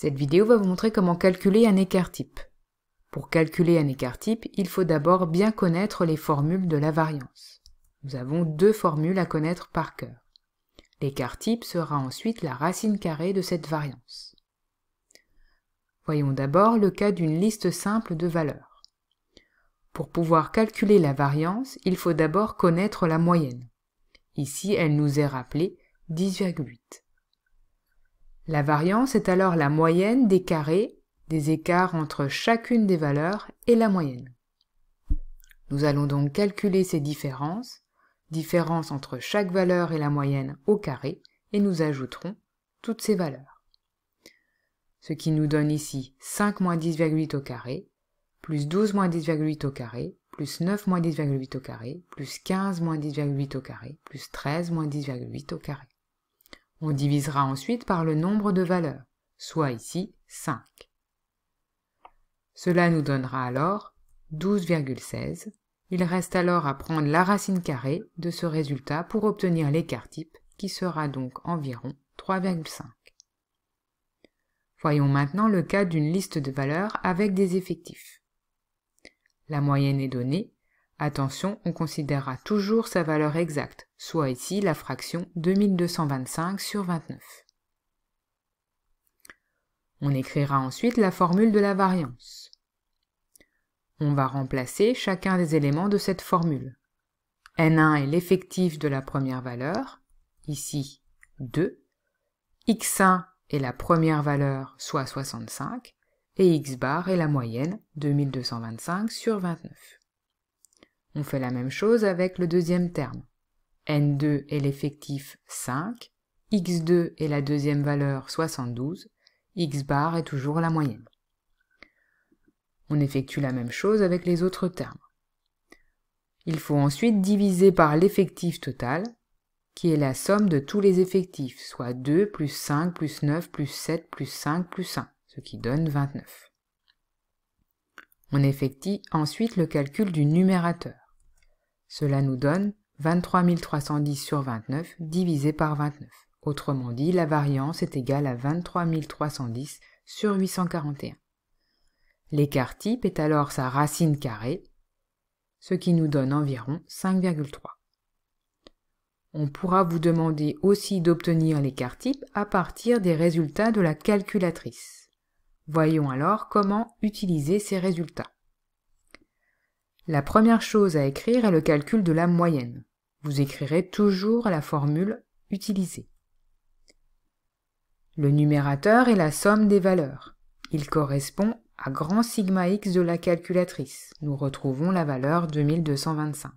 Cette vidéo va vous montrer comment calculer un écart-type. Pour calculer un écart-type, il faut d'abord bien connaître les formules de la variance. Nous avons deux formules à connaître par cœur. L'écart-type sera ensuite la racine carrée de cette variance. Voyons d'abord le cas d'une liste simple de valeurs. Pour pouvoir calculer la variance, il faut d'abord connaître la moyenne. Ici, elle nous est rappelée 10,8. La variance est alors la moyenne des carrés des écarts entre chacune des valeurs et la moyenne. Nous allons donc calculer ces différences entre chaque valeur et la moyenne au carré, et nous ajouterons toutes ces valeurs. Ce qui nous donne ici 5 moins 10,8 au carré, plus 12 moins 10,8 au carré, plus 9 moins 10,8 au carré, plus 15 moins 10,8 au carré, plus 13 moins 10,8 au carré. On divisera ensuite par le nombre de valeurs, soit ici 5. Cela nous donnera alors 12,16. Il reste alors à prendre la racine carrée de ce résultat pour obtenir l'écart-type, qui sera donc environ 3,5. Voyons maintenant le cas d'une liste de valeurs avec des effectifs. La moyenne est donnée. Attention, on considérera toujours sa valeur exacte, soit ici la fraction 2225 sur 29. On écrira ensuite la formule de la variance. On va remplacer chacun des éléments de cette formule. N1 est l'effectif de la première valeur, ici 2. X1 est la première valeur, soit 65, et X bar est la moyenne, 2225 sur 29. On fait la même chose avec le deuxième terme. N2 est l'effectif 5, X2 est la deuxième valeur 72, X bar est toujours la moyenne. On effectue la même chose avec les autres termes. Il faut ensuite diviser par l'effectif total, qui est la somme de tous les effectifs, soit 2 plus 5 plus 9 plus 7 plus 5 plus 1, ce qui donne 29. On effectue ensuite le calcul du numérateur. Cela nous donne 23 310 sur 29 divisé par 29. Autrement dit, la variance est égale à 23 310 sur 841. L'écart-type est alors sa racine carrée, ce qui nous donne environ 5,3. On pourra vous demander aussi d'obtenir l'écart-type à partir des résultats de la calculatrice. Voyons alors comment utiliser ces résultats. La première chose à écrire est le calcul de la moyenne. Vous écrirez toujours la formule utilisée. Le numérateur est la somme des valeurs. Il correspond à grand sigma x de la calculatrice. Nous retrouvons la valeur 2225.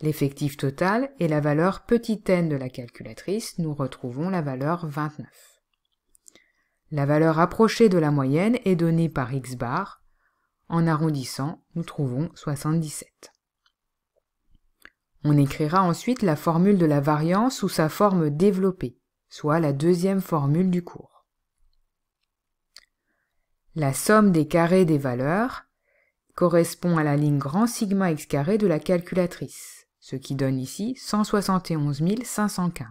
L'effectif total est la valeur petit n de la calculatrice. Nous retrouvons la valeur 29. La valeur approchée de la moyenne est donnée par x bar. En arrondissant, nous trouvons 77. On écrira ensuite la formule de la variance sous sa forme développée, soit la deuxième formule du cours. La somme des carrés des valeurs correspond à la ligne grand sigma x carré de la calculatrice, ce qui donne ici 171 515.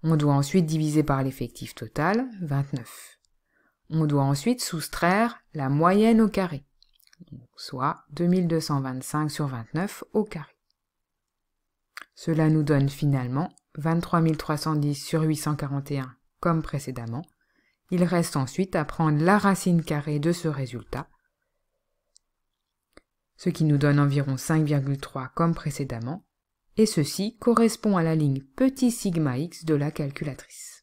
On doit ensuite diviser par l'effectif total, 29. On doit ensuite soustraire la moyenne au carré, soit 2225 sur 29 au carré. Cela nous donne finalement 23 310 sur 841 comme précédemment. Il reste ensuite à prendre la racine carrée de ce résultat, ce qui nous donne environ 5,3 comme précédemment, et ceci correspond à la ligne petit sigma x de la calculatrice.